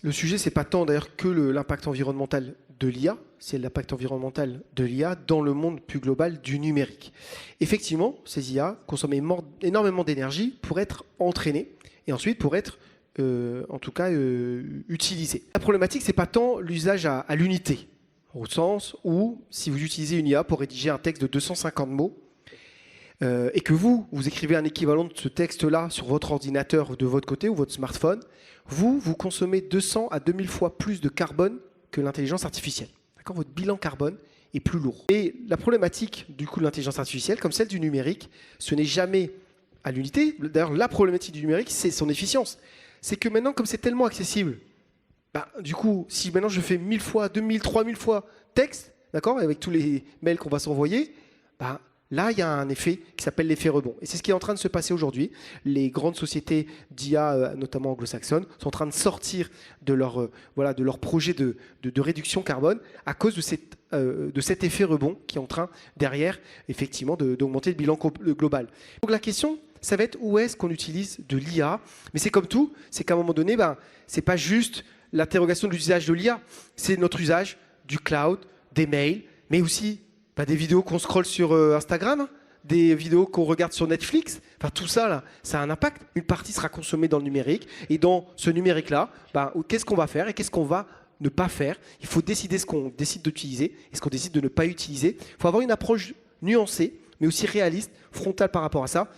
Le sujet, c'est pas tant d'ailleurs que l'impact environnemental de l'IA, c'est l'impact environnemental de l'IA dans le monde plus global du numérique. Effectivement, ces IA consomment énormément d'énergie pour être entraînées et ensuite pour être, en tout cas, utilisées. La problématique, c'est pas tant l'usage à l'unité, au sens où si vous utilisez une IA pour rédiger un texte de 250 mots, et que vous écrivez un équivalent de ce texte-là sur votre ordinateur de votre côté ou votre smartphone, vous consommez 200 à 2000 fois plus de carbone que l'intelligence artificielle. D'accord ? Votre bilan carbone est plus lourd. Et la problématique du coup de l'intelligence artificielle, comme celle du numérique, ce n'est jamais à l'unité. D'ailleurs, la problématique du numérique, c'est son efficience. C'est que maintenant, comme c'est tellement accessible, du coup, si maintenant je fais 1000 fois, 2000, 3000 fois texte, d'accord, avec tous les mails qu'on va s'envoyer, là, il y a un effet qui s'appelle l'effet rebond. Et c'est ce qui est en train de se passer aujourd'hui. Les grandes sociétés d'IA, notamment anglo-saxonnes, sont en train de sortir de leur projet de réduction carbone à cause de cet effet rebond qui est en train, derrière, effectivement, d'augmenter le bilan global. Donc la question, ça va être où est-ce qu'on utilise de l'IA. Mais c'est comme tout, c'est qu'à un moment donné, ce n'est pas juste l'interrogation de l'usage de l'IA, c'est notre usage du cloud, des mails, mais aussi des vidéos qu'on scrolle sur Instagram, des vidéos qu'on regarde sur Netflix. Enfin, tout ça, là, ça a un impact. Une partie sera consommée dans le numérique. Et dans ce numérique-là, qu'est-ce qu'on va faire et qu'est-ce qu'on va ne pas faire? Il faut décider ce qu'on décide d'utiliser et ce qu'on décide de ne pas utiliser. Il faut avoir une approche nuancée, mais aussi réaliste, frontale par rapport à ça.